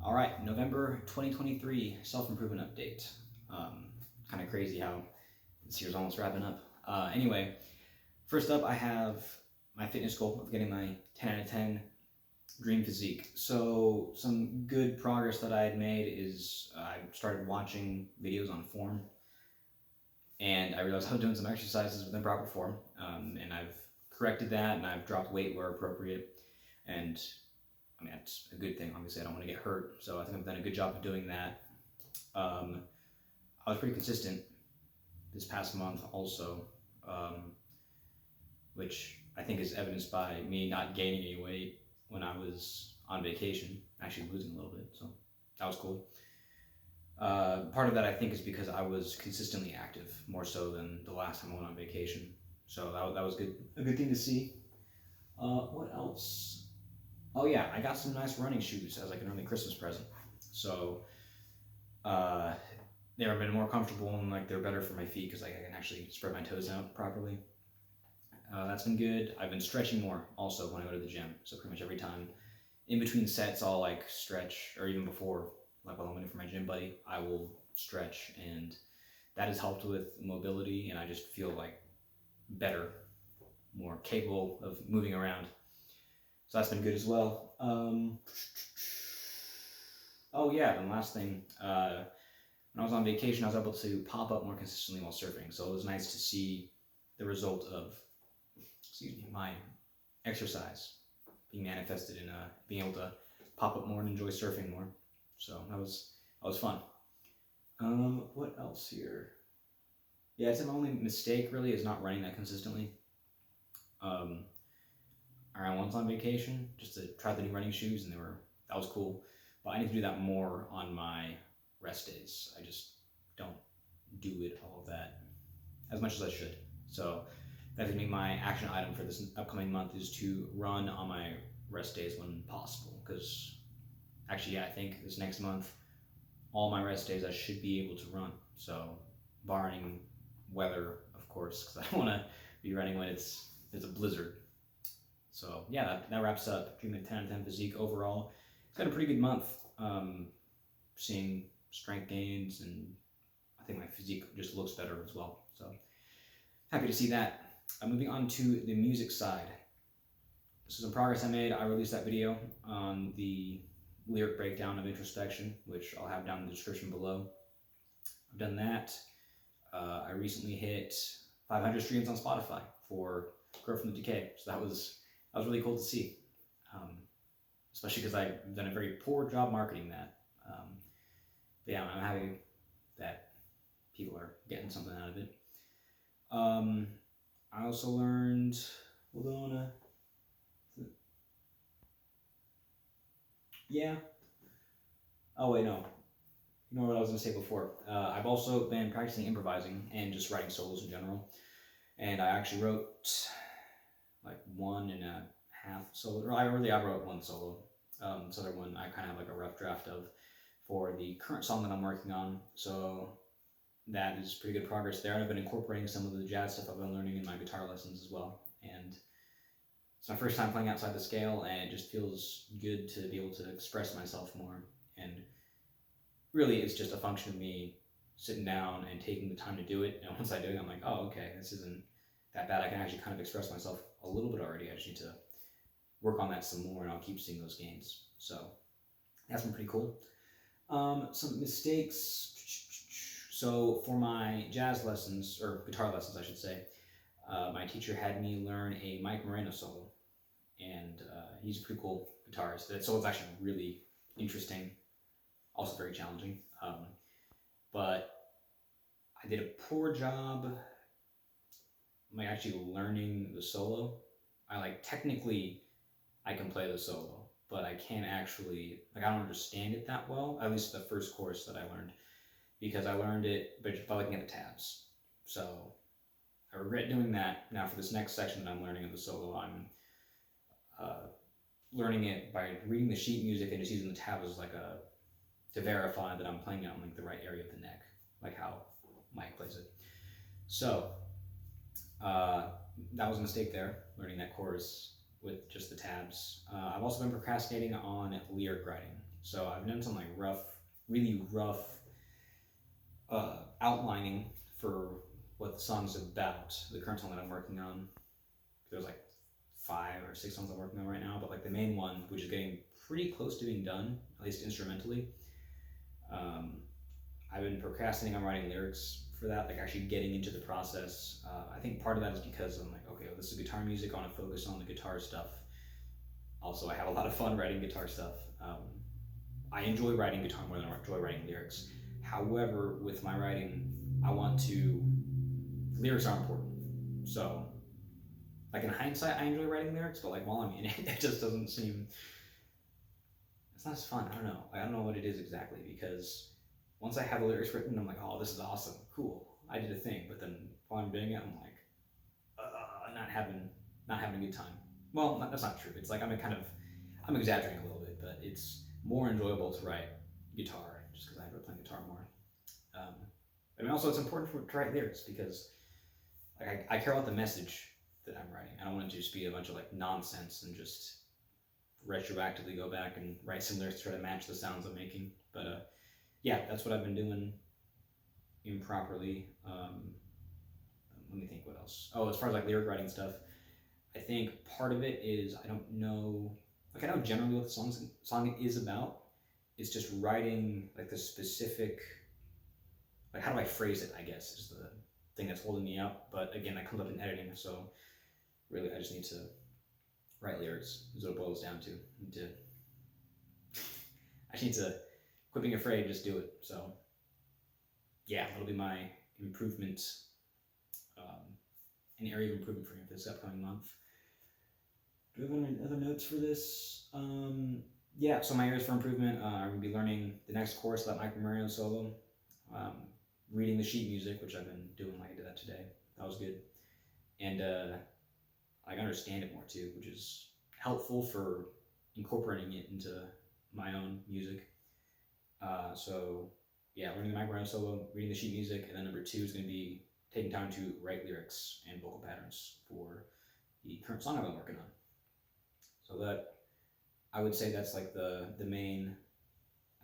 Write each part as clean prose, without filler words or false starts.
All right, November 2023 self-improvement update. Kind of crazy how this year's almost wrapping up. Anyway, first up, I have my fitness goal of getting my 10 out of 10 dream physique. So some good progress that I had made is I started watching videos on form, and I realized I was doing some exercises within proper form, and I've corrected that, and I've dropped weight where appropriate, and I mean, that's a good thing. Obviously, I don't want to get hurt, so I think I've done a good job of doing that. I was pretty consistent this past month also, which I think is evidenced by me not gaining any weight when I was on vacation, actually losing a little bit, so that was cool. Part of that I think is because I was consistently active, more so than the last time I went on vacation, so that was good, a good thing to see. What else? Oh yeah, I got some nice running shoes as like an early Christmas present. So they've been more comfortable and like they're better for my feet because like, I can actually spread my toes out properly. That's been good. I've been stretching more also when I go to the gym. So pretty much every time in between sets, I'll like stretch, or even before, like while I'm waiting for my gym buddy, I will stretch, and that has helped with mobility, and I just feel like better, more capable of moving around. So that's been good as well. Oh yeah, and last thing, when I was on vacation, I was able to pop up more consistently while surfing. So it was nice to see the result of, my exercise being manifested in being able to pop up more and enjoy surfing more. So that was fun. What else here? Yeah, it's my only mistake really is not running that consistently. I went on vacation just to try the new running shoes, and that was cool. But I need to do that more on my rest days. I just don't do it all that as much as I should. So that's gonna be my action item for this upcoming month, is to run on my rest days when possible. Because actually, yeah, I think this next month, all my rest days I should be able to run. So barring weather, of course, because I don't want to be running when it's a blizzard. So yeah, that wraps up Dream of 10 out of 10 physique overall. It's got a pretty good month. Seeing strength gains, and I think my physique just looks better as well. So happy to see that. Moving on to the music side. This is some progress I made. I released that video on the lyric breakdown of Introspection, which I'll have down in the description below. I've done that. I recently hit 500 streams on Spotify for Grow From The Decay, so that was really cool to see, especially because I've done a very poor job marketing that. But yeah, I'm happy that people are getting something out of it. I also learned, yeah. Oh wait, no. You know what I was gonna say before. I've also been practicing improvising and just writing solos in general. And I actually wrote like 1.5 solo. I wrote one solo. This other one I kind of have like a rough draft of for the current song that I'm working on. So that is pretty good progress there. I've been incorporating some of the jazz stuff I've been learning in my guitar lessons as well. And it's my first time playing outside the scale, and it just feels good to be able to express myself more. And really, it's just a function of me sitting down and taking the time to do it. And once I do it, I'm like, oh, okay, this isn't that bad. I can actually kind of express myself a little bit already. I just need to work on that some more, and I'll keep seeing those gains. So that's been pretty cool. Some mistakes. So for my jazz lessons, or guitar lessons, I should say, my teacher had me learn a Mike Moreno solo, and he's a pretty cool guitarist. That solo is actually really interesting, also very challenging. But I did a poor job like actually learning the solo. Technically I can play the solo, but I can't actually, I don't understand it that well, at least the first course that I learned, because I learned it by looking at the tabs. So I regret doing that. Now for this next section that I'm learning of the solo, I'm learning it by reading the sheet music and just using the tabs to verify that I'm playing it on like the right area of the neck, like how Mike plays it. So that was a mistake there, learning that chorus with just the tabs. I've also been procrastinating on lyric writing. So I've done some like really rough outlining for what the song's about. The current song that I'm working on, there's like 5 or 6 songs I'm working on right now, but like the main one, which is getting pretty close to being done, at least instrumentally. I've been procrastinating on writing lyrics for that, like actually getting into the process. I think part of that is because I'm like, okay, well, this is guitar music. I want to focus on the guitar stuff. Also, I have a lot of fun writing guitar stuff. I enjoy writing guitar more than I enjoy writing lyrics. However, with my writing, lyrics are important. So, like in hindsight, I enjoy writing lyrics, but like while I'm in it, it just doesn't seem, it's not as fun. I don't know what it is exactly, because once I have the lyrics written, I'm like, oh, this is awesome, cool, I did a thing. But then while I'm doing it, I'm like, not having a good time. Well, that's not true. It's like I'm exaggerating a little bit, but it's more enjoyable to write guitar just because I enjoy playing guitar more. I mean, also it's important to write lyrics because like I care about the message that I'm writing. I don't want it to just be a bunch of like nonsense and just retroactively go back and write some lyrics to try to match the sounds I'm making. But yeah, that's what I've been doing improperly. Let me think what else. Oh, as far as like lyric writing stuff, I think part of it is I don't know. Like I know generally what the song is about. It's just writing like the specific. Like how do I phrase it? I guess is the thing that's holding me up. But again, that comes up in editing. So really, I just need to write lyrics. Is what it boils down to. I just need to quit being afraid. Just do it. So yeah, that'll be my improvement. An area of improvement for me this upcoming month. Do I have any other notes for this? Yeah, so my areas for improvement are going to be learning the next course about Micro Mario solo, reading the sheet music, which I've been doing, like I did that today. That was good. And I understand it more too, which is helpful for incorporating it into my own music. So yeah, learning the Micro Mario solo, reading the sheet music, and then number 2 is going to be taking time to write lyrics and vocal patterns for the current song I've been working on. So that, I would say that's like the main,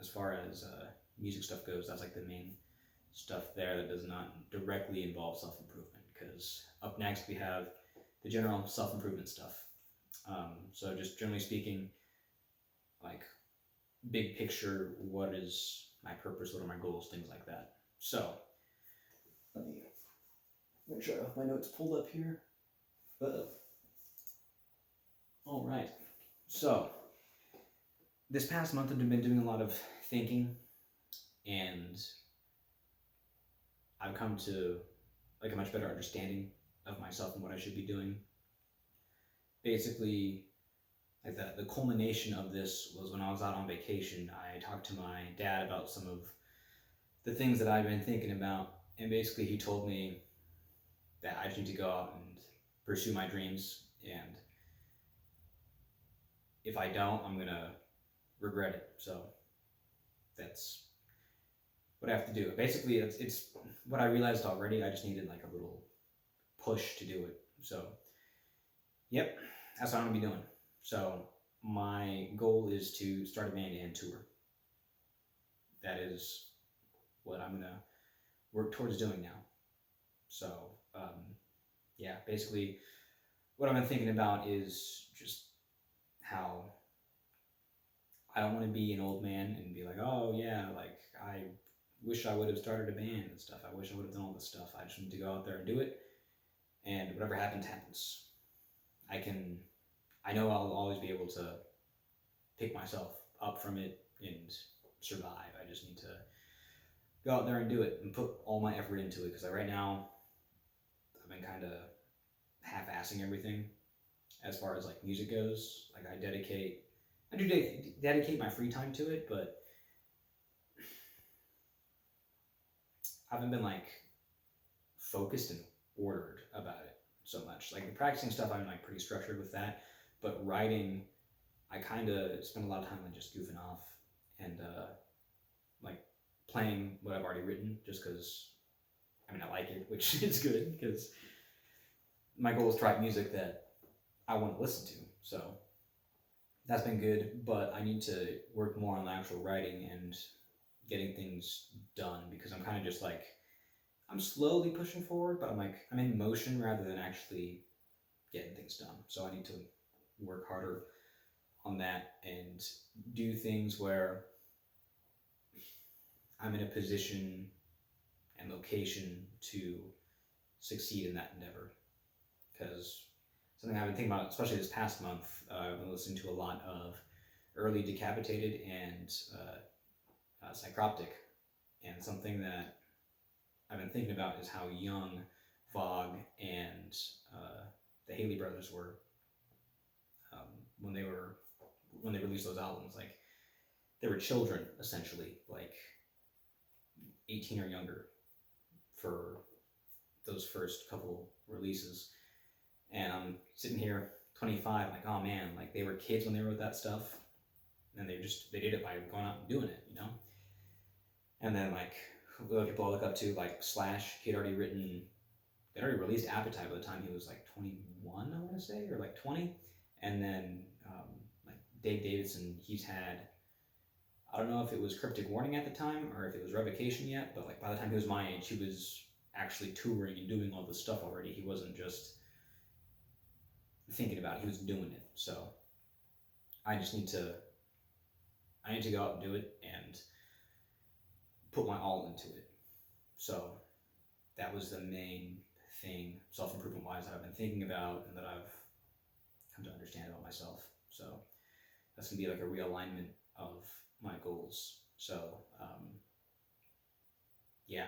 as far as music stuff goes, that's like the main stuff there that does not directly involve self-improvement, because up next we have the general self-improvement stuff. So just generally speaking, like big picture, what is my purpose, what are my goals, things like that. So let me make sure I have my notes pulled up here. All right. So this past month I've been doing a lot of thinking, and I've come to like a much better understanding of myself and what I should be doing. Basically, like the culmination of this was when I was out on vacation. I talked to my dad about some of the things that I've been thinking about, and basically he told me that I just need to go out and pursue my dreams, and if I don't, I'm gonna regret it. So that's what I have to do. Basically, it's what I realized already. I just needed like a little push to do it. So yep, that's what I'm gonna be doing. So my goal is to start a band and tour. That is what I'm gonna work towards doing now. So yeah, basically what I've been thinking about is just how I don't want to be an old man and be like, oh yeah, like I wish I would have started a band and stuff. I wish I would have done all this stuff. I just need to go out there and do it, and whatever happens, happens. I know I'll always be able to pick myself up from it and survive. I just need to go out there and do it and put all my effort into it, because right now I've been kind of half-assing everything as far as like music goes. Like I do dedicate my free time to it, but I haven't been like focused and ordered about it so much. Like the practicing stuff, I'm like pretty structured with that, but writing, I kind of spend a lot of time like just goofing off and like playing what I've already written, just because I like it, which is good, because my goal is to write music that I want to listen to. So that's been good, but I need to work more on the actual writing and getting things done because I'm kind of just like I'm slowly pushing forward, but I'm in motion rather than actually getting things done. So I need to work harder on that and do things where I'm in a position and location to succeed in that endeavor. Because something I've been thinking about, especially this past month, I've been listening to a lot of Early Decapitated and Psychroptic, and something that I've been thinking about is how young Vogue and the Haley brothers were um, when they were when they released those albums. Like they were children essentially, like 18 or younger for those first couple releases. And I'm sitting here 25, like, oh man, like they were kids when they wrote that stuff, and they did it by going out and doing it, you know. And then like the people I look up to, like Slash, they'd already released Appetite by the time he was like 21, I want to say, or like 20. And then like Dave Davidson, he's had, I don't know if it was Cryptic Warning at the time or if it was Revocation yet, but like by the time he was my age, he was actually touring and doing all this stuff already. He wasn't just thinking about it, he was doing it. So I just need to go out and do it and put my all into it. So that was the main thing, self-improvement wise, that I've been thinking about and that I've come to understand about myself. So that's gonna be like a realignment of my goals. So yeah,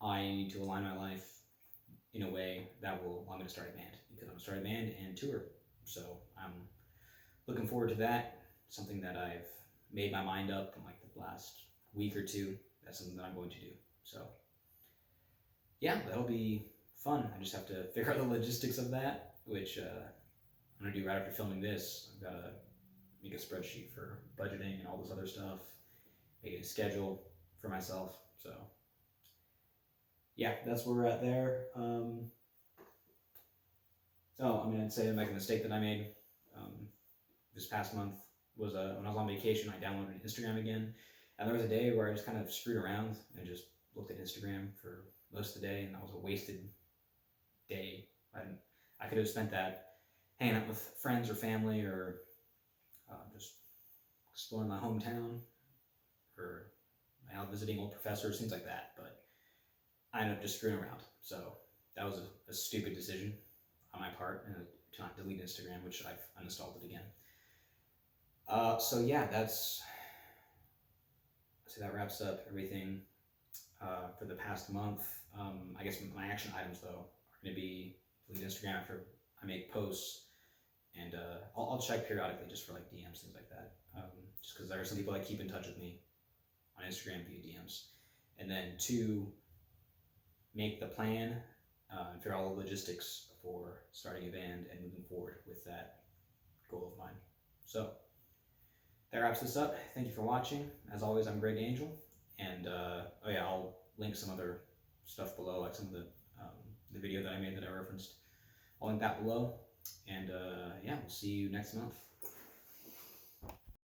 I need to align my life in a way that will allow me to start a band, because I'm gonna start a band and tour. So I'm looking forward to that. Something that I've made my mind up in like the last week or two. That's something that I'm going to do. So yeah, that'll be fun. I just have to figure out the logistics of that, which I'm gonna do right after filming this. I've got to make a spreadsheet for budgeting and all this other stuff, make a schedule for myself. So yeah, that's where we're at there. Oh, I mean, I'd say like a mistake that I made this past month was when I was on vacation, I downloaded Instagram again, and there was a day where I just kind of screwed around and just looked at Instagram for most of the day, and that was a wasted day. I could have spent that hanging out with friends or family, or just exploring my hometown, or out visiting old professors, things like that. But I ended up just screwing around. So that was a stupid decision on my part, to not delete Instagram, which I've uninstalled it again. So yeah, so that wraps up everything for the past month. I guess my action items though are going to be delete Instagram after I make posts, and I'll check periodically just for like DMs, things like that. Just because there are some people that keep in touch with me on Instagram via DMs, and then 2, make the plan and figure out all the logistics for starting a band and moving forward with that goal of mine. So that wraps this up. Thank you for watching. As always, I'm Greg Angel, and oh yeah, I'll link some other stuff below, like some of the video that I made that I referenced. I'll link that below, and yeah, we'll see you next month.